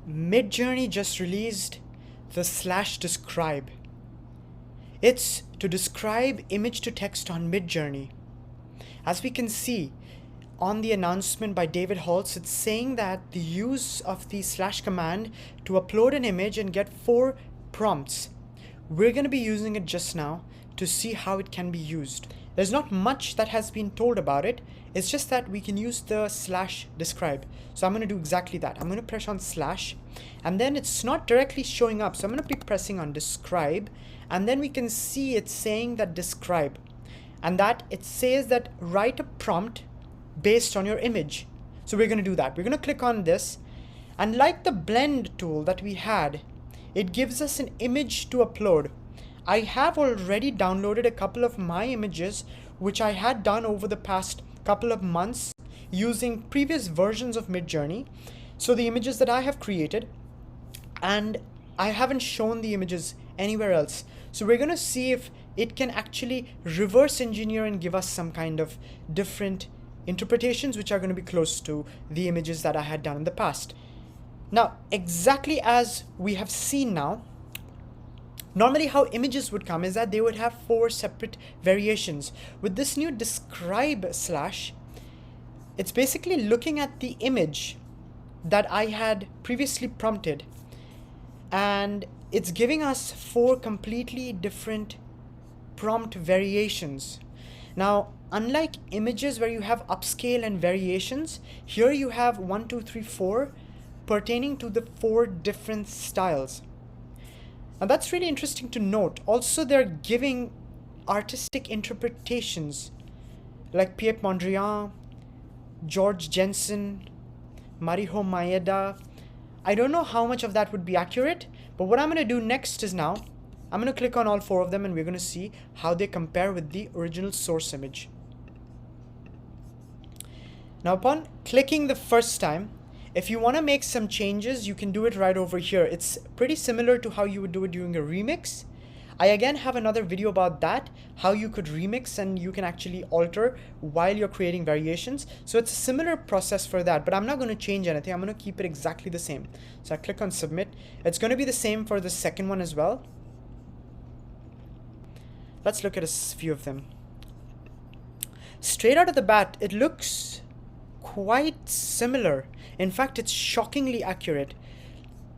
Midjourney just released the slash describe. It's to describe image to text on Midjourney. As we can see on the announcement by David Holtz, it's saying that the use of the slash command to upload an image and get 4 prompts. We're going to be using it just now to see how it can be used. There's not much that has been told about it. It's just that we can use the slash describe. So I'm going to do exactly that. I'm going to press on slash, and then it's not directly showing up. So I'm going to be pressing on describe, and then we can see it's saying that describe, and that it says that write a prompt based on your image. So we're going to do that. We're going to click on this, and like the blend tool that we had, it gives us an image to upload. I have already downloaded a couple of my images, which I had done over the past couple of months using previous versions of Midjourney. So the images that I have created, and I haven't shown the images anywhere else. So we're going to see if it can actually reverse engineer and give us some kind of different interpretations which are going to be close to the images that I had done in the past. Now, exactly as we have seen now, normally how images would come is that they would have 4 separate variations. With this new describe slash, it's basically looking at the image that I had previously prompted, and it's giving us 4 completely different prompt variations. Now, unlike images where you have upscale and variations, here you have 1, 2, 3, 4 pertaining to the 4 different styles. Now that's really interesting to note. Also, they're giving artistic interpretations like Pique Mondrian, George Jensen, Mariho Maeda. I don't know how much of that would be accurate, but what I'm going to do next is now I'm going to click on all 4 of them, and we're going to see how they compare with the original source image. Now, upon clicking the first time, if you want to make some changes, you can do it right over here. It's pretty similar to how you would do it during a remix. I again have another video about that, how you could remix and you can actually alter while you're creating variations. So it's a similar process for that, but I'm not going to change anything. I'm going to keep it exactly the same. So I click on submit. It's going to be the same for the second one as well. Let's look at a few of them. Straight out of the bat, it looks quite similar. In fact, it's shockingly accurate.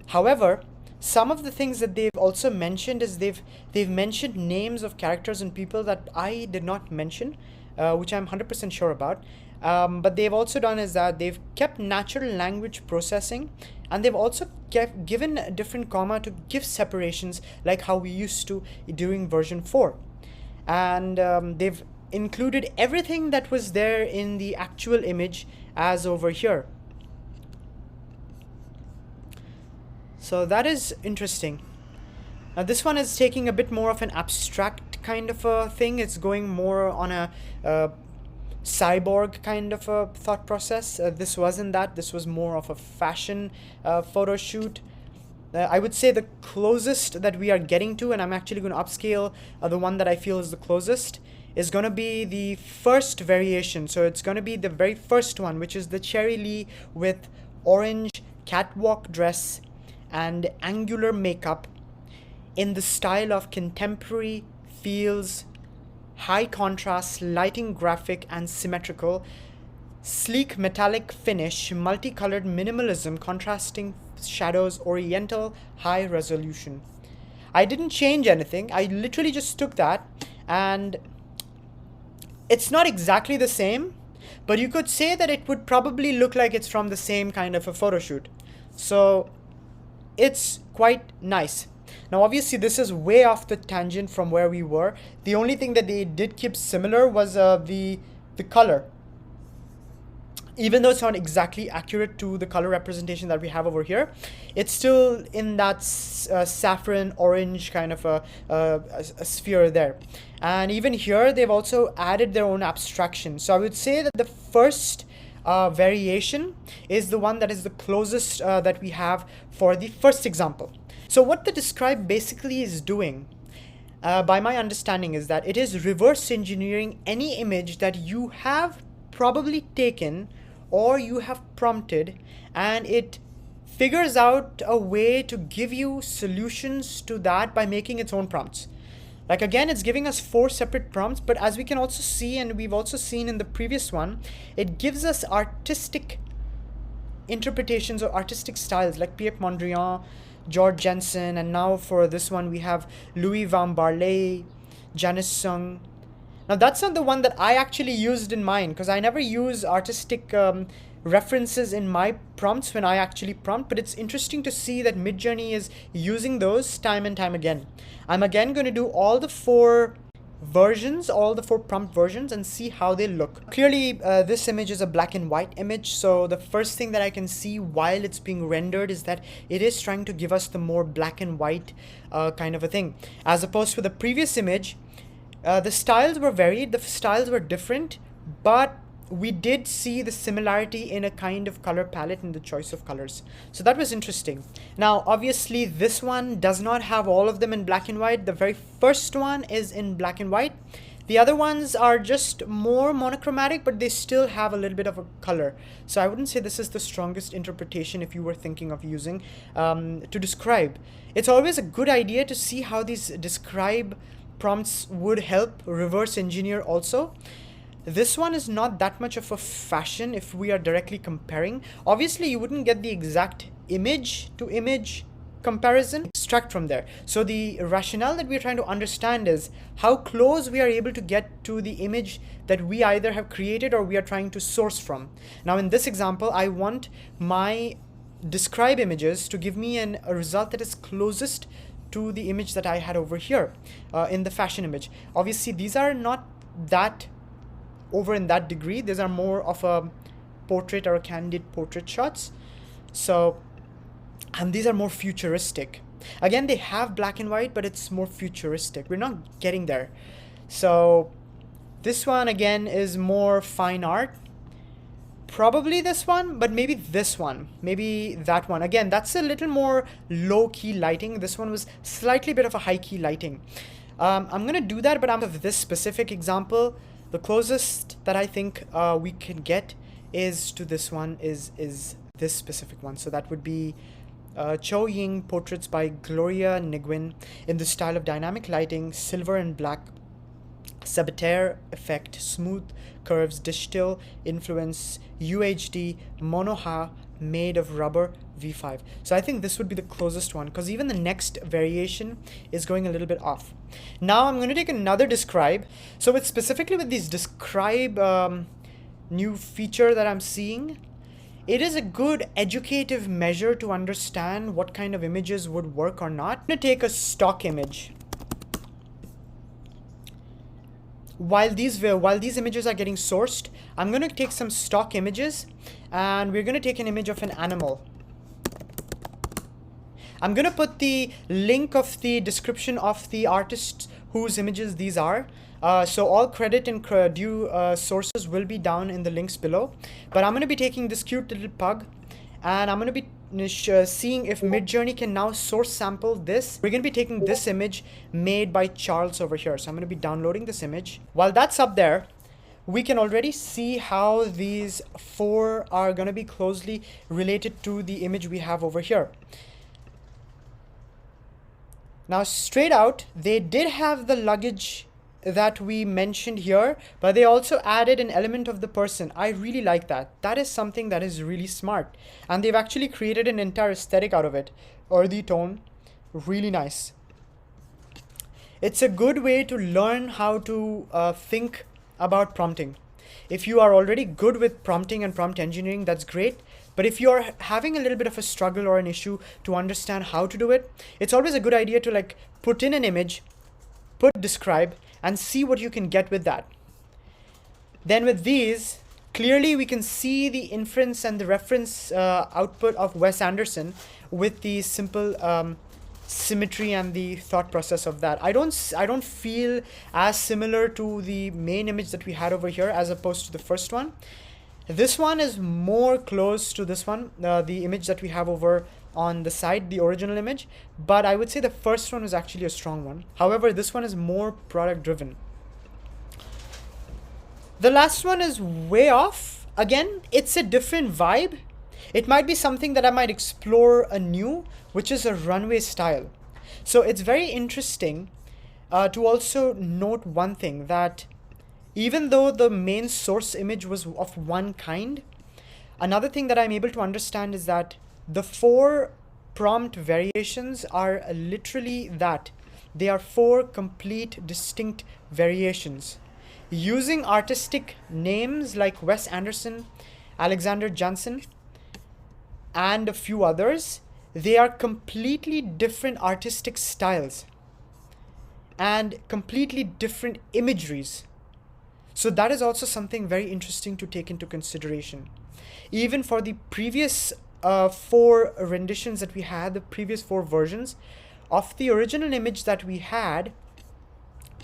However, some of the things that they've also mentioned is they've mentioned names of characters and people that I did not mention, which I'm 100% sure about. But they've also done is that they've kept natural language processing, and they've also given a different comma to give separations like how we used to during version 4. And they've included everything that was there in the actual image as over here. So that is interesting. Now this one is taking a bit more of an abstract kind of a thing. It's going more on a cyborg kind of a thought process. This wasn't that. This was more of a fashion photo shoot. I would say the closest that we are getting to, and I'm actually going to upscale the one that I feel is the closest, is going to be the first variation. So it's going to be the very first one, which is the Cherry Lee with orange catwalk dress and angular makeup in the style of contemporary feels, high contrast, lighting graphic and symmetrical, sleek metallic finish, multicolored minimalism, contrasting shadows, oriental, high resolution. I didn't change anything. I literally just took that, and it's not exactly the same, but you could say that it would probably look like it's from the same kind of a photo shoot. So it's quite nice. Now obviously this is way off the tangent from where we were. The only thing that they did keep similar was the color. Even though it's not exactly accurate to the color representation that we have over here, it's still in that saffron orange kind of a sphere there. And even here they've also added their own abstraction. So I would say that the first variation is the one that is the closest that we have for the first example. So what the describe basically is doing, by my understanding, is that it is reverse engineering any image that you have probably taken or you have prompted, and it figures out a way to give you solutions to that by making its own prompts. Like again, it's giving us 4 separate prompts, but as we can also see, and we've also seen in the previous one, it gives us artistic interpretations or artistic styles like Pierre Mondrian, George Jensen, and now for this one we have Louis Van Barley, Janice Sung. Now that's not the one that I actually used in mine, because I never use artistic references in my prompts when I actually prompt, but it's interesting to see that Midjourney is using those time and time again. I'm again going to do all the 4 versions, all the 4 prompt versions, and see how they look. Clearly this image is a black and white image, so the first thing that I can see while it's being rendered is that it is trying to give us the more black and white kind of a thing, as opposed to the previous image. The styles were varied, the styles were different, but we did see the similarity in a kind of color palette in the choice of colors. So that was interesting. Now, obviously, this one does not have all of them in black and white. The very first one is in black and white. The other ones are just more monochromatic, but they still have a little bit of a color. So I wouldn't say this is the strongest interpretation if you were thinking of using to describe. It's always a good idea to see how these describe prompts would help reverse engineer also. This one is not that much of a fashion if we are directly comparing. Obviously, you wouldn't get the exact image to image comparison. Extract from there. So the rationale that we're trying to understand is how close we are able to get to the image that we either have created or we are trying to source from. Now, in this example, I want my describe images to give me a result that is closest to the image that I had over here in the fashion image. Obviously, these are not that over in that degree. These are more of a portrait or a candid portrait shots. So, and these are more futuristic. Again, they have black and white, but it's more futuristic. We're not getting there. So this one again is more fine art. Probably this one, but maybe this one, maybe that one. Again, that's a little more low-key lighting. This one was slightly bit of a high-key lighting. I'm gonna do that, but out of this specific example, the closest that I think we can get is to this one is this specific one. So that would be Cho Ying Portraits by Gloria Nguyen in the style of dynamic lighting, silver and black, Sabatier effect, smooth curves, digital influence, UHD, monoha, made of rubber, V5. So I think this would be the closest one, because even the next variation is going a little bit off. Now I'm going to take another describe. So it's specifically with these describe new feature that I'm seeing, it is a good educative measure to understand what kind of images would work or not. I'm going to take a stock image. While these images are getting sourced, I'm going to take some stock images and we're going to take an image of an animal. I'm going to put the link of the description of the artists whose images these are. So all credit and due sources will be down in the links below. But I'm going to be taking this cute little pug and I'm going to be seeing if Midjourney can now source sample this. We're going to be taking this image made by Charles over here. So I'm going to be downloading this image. While that's up there, we can already see how these 4 are going to be closely related to the image we have over here. Now, straight out, they did have the luggage that we mentioned here, but they also added an element of the person. I really like that. That is something that is really smart. And they've actually created an entire aesthetic out of it. Earthy tone, really nice. It's a good way to learn how to think about prompting. If you are already good with prompting and prompt engineering, that's great. But if you're having a little bit of a struggle or an issue to understand how to do it, it's always a good idea to like put in an image, put describe, and see what you can get with that. Then with these, clearly we can see the inference and the reference output of Wes Anderson with the simple symmetry and the thought process of that. I don't feel as similar to the main image that we had over here as opposed to the first one. This one is more close to this one, the image that we have over on the side, the original image, but I would say the first one was actually a strong one. However, this one is more product driven. The last one is way off. Again, it's a different vibe. it might be something that I might explore anew, which is a runway style. So it's very interesting to also note one thing, that even though the main source image was of one kind, another thing that I'm able to understand is that the 4 prompt variations are literally that. They are 4 complete distinct variations. Using artistic names like Wes Anderson, Alexander Janssen, and a few others, they are completely different artistic styles and completely different imageries. So that is also something very interesting to take into consideration. Even for the previous 4 renditions that we had, the previous 4 versions of the original image that we had,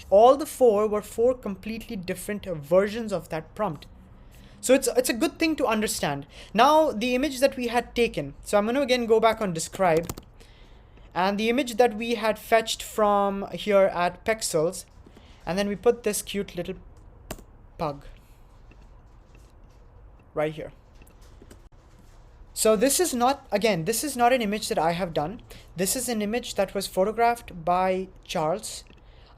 all the 4 were 4 completely different versions of that prompt. So it's a good thing to understand. Now the image that we had taken, so I'm going to again go back on describe, and the image that we had fetched from here at Pexels, and then we put this cute little pug right here. So this is not an image that I have done. This is an image that was photographed by Charles.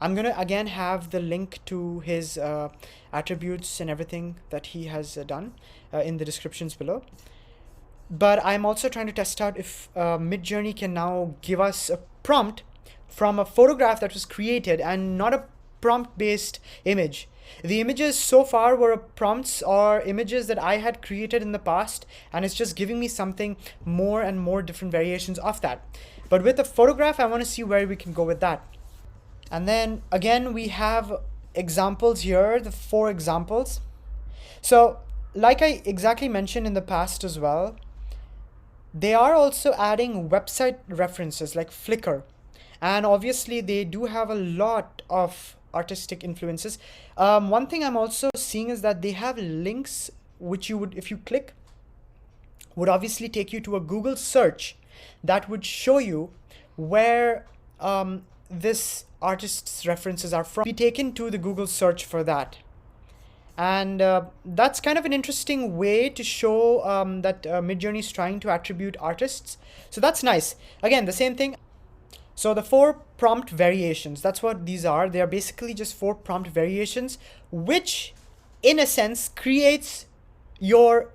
I'm going to again have the link to his attributes and everything that he has done in the descriptions below. But I'm also trying to test out if Midjourney can now give us a prompt from a photograph that was created and not a prompt-based image. The images so far were prompts or images that I had created in the past, and it's just giving me something more and more different variations of that. But with a photograph, I want to see where we can go with that. And then again, we have examples here, the 4 examples. So like I exactly mentioned in the past as well, they are also adding website references like Flickr. And obviously they do have a lot of artistic influences. One thing I'm also seeing is that they have links which you would, if you click, would obviously take you to a Google search that would show you where this artist's references are from. Be taken to the Google search for that. And that's kind of an interesting way to show that Midjourney is trying to attribute artists. So that's nice. Again, the same thing. So the 4 prompt variations, that's what these are. They are basically just 4 prompt variations, which in a sense creates your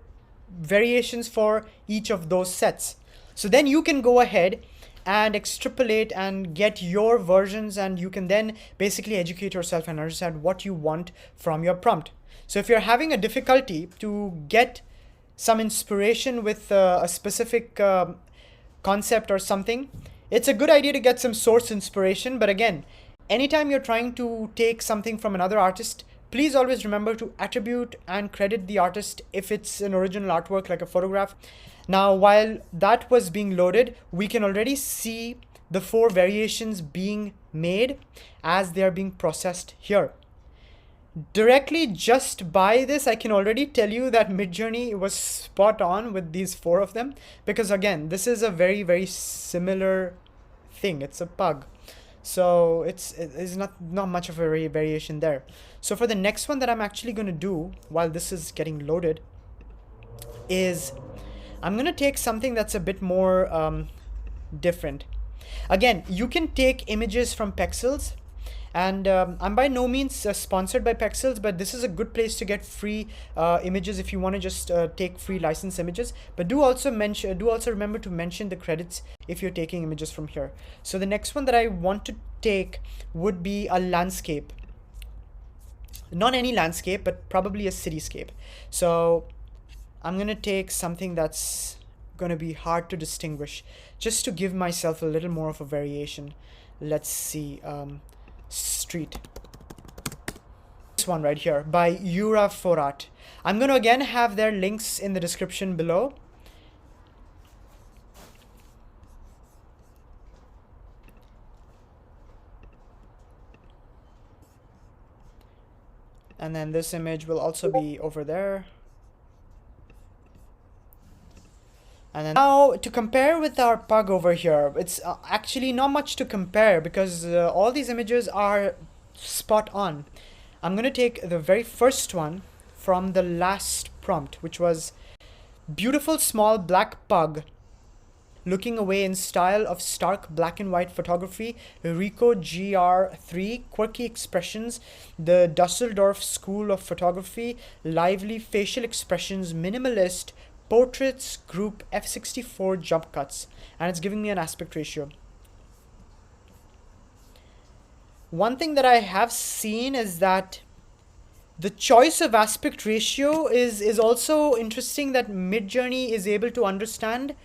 variations for each of those sets. So then you can go ahead and extrapolate and get your versions, and you can then basically educate yourself and understand what you want from your prompt. So if you're having a difficulty to get some inspiration with a specific concept or something, it's a good idea to get some source inspiration. But again, anytime you're trying to take something from another artist, please always remember to attribute and credit the artist if it's an original artwork like a photograph. Now, while that was being loaded, we can already see the 4 variations being made as they are being processed here. Directly just by this, I can already tell you that Midjourney was spot on with these 4 of them, because again, this is a very, very similar thing. It's a pug. So it's not much of a variation there. So for the next one that I'm actually going to do while this is getting loaded is I'm going to take something that's a bit more different. Again, you can take images from Pexels, and I'm by no means sponsored by Pexels, but this is a good place to get free images if you want to just take free license images. But do also remember to mention the credits if you're taking images from here. So the next one that I want to take would be a landscape. Not any landscape, but probably a cityscape. So I'm going to take something that's going to be hard to distinguish, just to give myself a little more of a variation. Let's see. Street. This one right here by Yura Forat. I'm going to again have their links in the description below. And then this image will also be over there. And then now to compare with our pug over here, it's actually not much to compare because all these images are spot on. I'm going to take the very first one from the last prompt, which was Beautiful small black pug looking away in style of stark black and white photography, Rico GR3, quirky expressions, the Dusseldorf School of Photography, lively facial expressions, minimalist, portraits, group, f64 jump cuts. And it's giving me an aspect ratio. One thing that I have seen is that the choice of aspect ratio is also interesting, that Midjourney is able to understand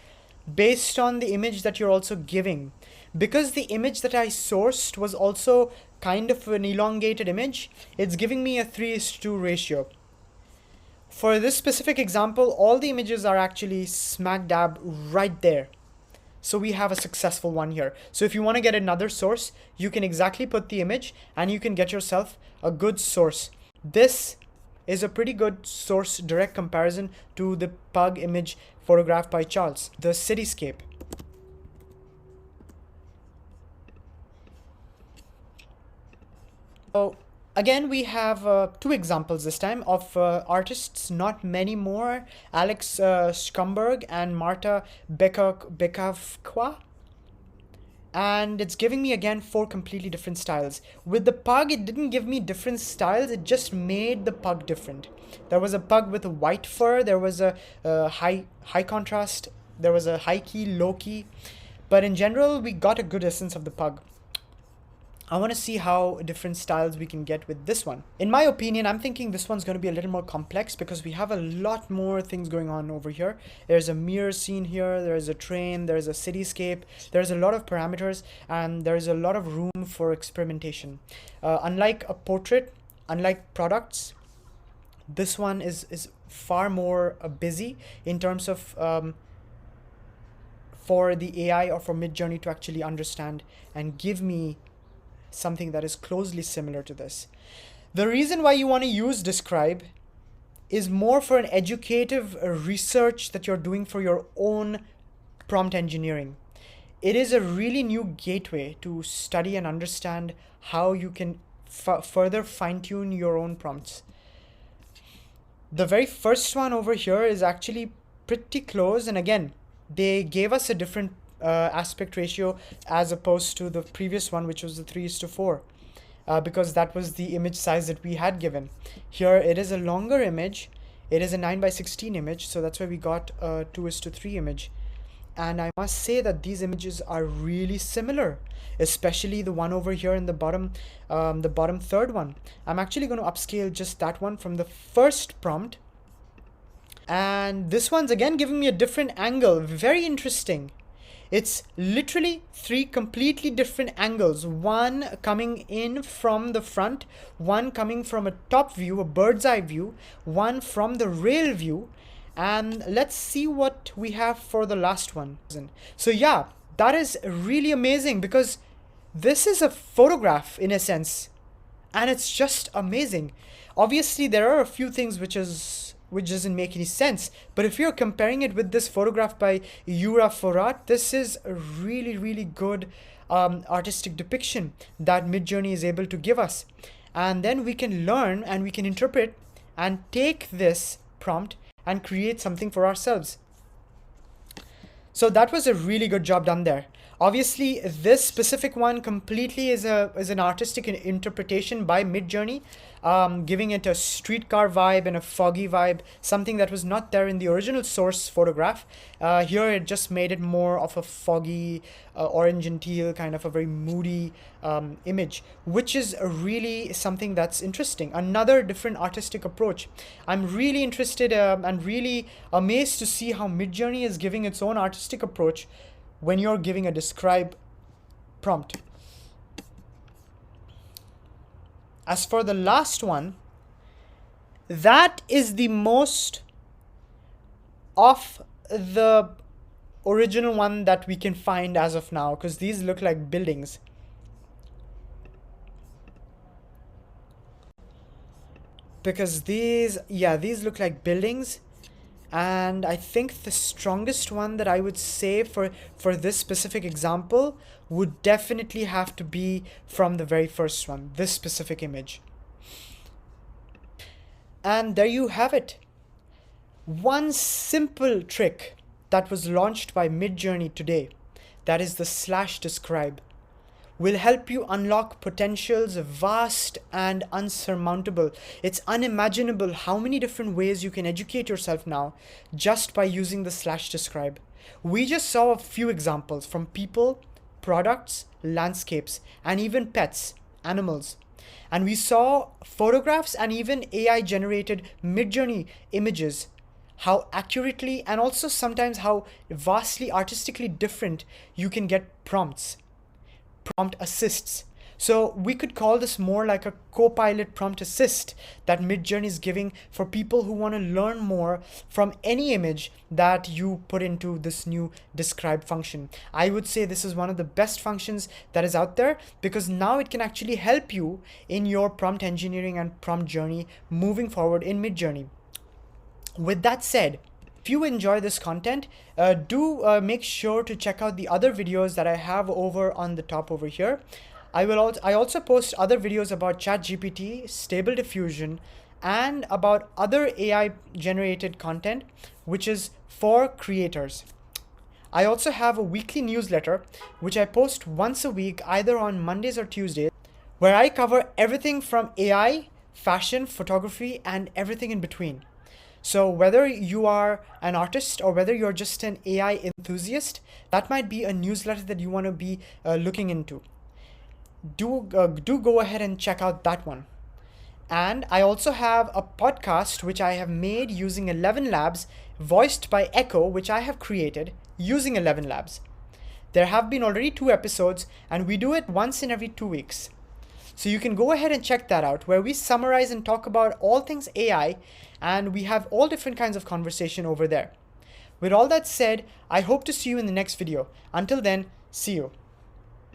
based on the image that you're also giving. Because the image that I sourced was also kind of an elongated image, it's giving me a 3:2 ratio. For this specific example, all the images are actually smack dab right there. So we have a successful one here. So if you want to get another source, you can exactly put the image and you can get yourself a good source. This is a pretty good source direct comparison to the pug image photographed by Charles, the cityscape. So again, we have two examples this time of artists, not many more, Alex Schomburg and Marta Bekavkwa. And it's giving me again 4 completely different styles. With the pug, it didn't give me different styles, it just made the pug different. There was a pug with a white fur, there was a high contrast, there was a high key, low key, but in general we got a good essence of the pug. I want to see how different styles we can get with this one. In my opinion, I'm thinking this one's going to be a little more complex because we have a lot more things going on over here. There's a mirror scene here, there's a train, there's a cityscape, there's a lot of parameters, and there's a lot of room for experimentation. Unlike a portrait, unlike products, this one is far more busy in terms of for the AI or for Midjourney to actually understand and give me something that is closely similar to this. The reason why you want to use Describe is more for an educative research that you're doing for your own prompt engineering. It is a really new gateway to study and understand how you can further fine-tune your own prompts. The very first one over here is actually pretty close, and again, they gave us a different aspect ratio as opposed to the previous one, which was the 3:4, because that was the image size that we had given. Here it is a longer image, it is a 9:16 image, so that's why we got a 2:3 image. And I must say that these images are really similar, especially the one over here in the bottom third one. I'm actually going to upscale just that one from the first prompt, and this one's again giving me a different angle. Very interesting. It's literally 3 completely different angles, one coming in from the front, one coming from a top view, a bird's eye view, one from the rail view, and let's see what we have for the last one. So yeah, that is really amazing because this is a photograph in a sense, and it's just amazing. Obviously there are a few things which doesn't make any sense, but if you're comparing it with this photograph by Yura Forat, this is a really good artistic depiction that Midjourney is able to give us. And then we can learn and we can interpret and take this prompt and create something for ourselves. So that was a really good job done there. Obviously, this specific one completely is an artistic interpretation by Midjourney, giving it a streetcar vibe and a foggy vibe, something that was not there in the original source photograph. Here it just made it more of a foggy, orange and teal, kind of a very moody image, which is really something that's interesting. Another different artistic approach. I'm really interested and really amazed to see how Midjourney is giving its own artistic approach when you're giving a Describe prompt. As for the last one, that is the most of the original one that we can find as of now, because these look like buildings. Because these look like buildings. And I think the strongest one that I would say for this specific example would definitely have to be from the very first one, this specific image. And there you have it. One simple trick that was launched by Midjourney today, that is the slash describe, will help you unlock potentials vast and unsurmountable. It's unimaginable how many different ways you can educate yourself now just by using the slash describe. We just saw a few examples from people, products, landscapes, and even pets, animals. And we saw photographs and even AI generated Midjourney images, how accurately and also sometimes how vastly artistically different you can get prompts, prompt assists. So we could call this more like a co-pilot prompt assist that Midjourney is giving for people who want to learn more from any image that you put into this new describe function. I would say this is one of the best functions that is out there, because now it can actually help you in your prompt engineering and prompt journey moving forward in Midjourney. With that said, if you enjoy this content, do make sure to check out the other videos that I have over on the top over here. I also post other videos about ChatGPT, Stable Diffusion, and about other AI generated content, which is for creators. I also have a weekly newsletter, which I post once a week, either on Mondays or Tuesdays, where I cover everything from AI, fashion, photography, and everything in between. So whether you are an artist or whether you're just an AI enthusiast, that might be a newsletter that you want to be looking into. Do go ahead and check out that one. And I also have a podcast which I have made using 11 Labs, voiced by Echo, which I have created using 11 Labs. There have been already 2 episodes, and we do it once in every 2 weeks. So you can go ahead and check that out, where we summarize and talk about all things AI, and we have all different kinds of conversation over there. With all that said, I hope to see you in the next video. Until then, see you.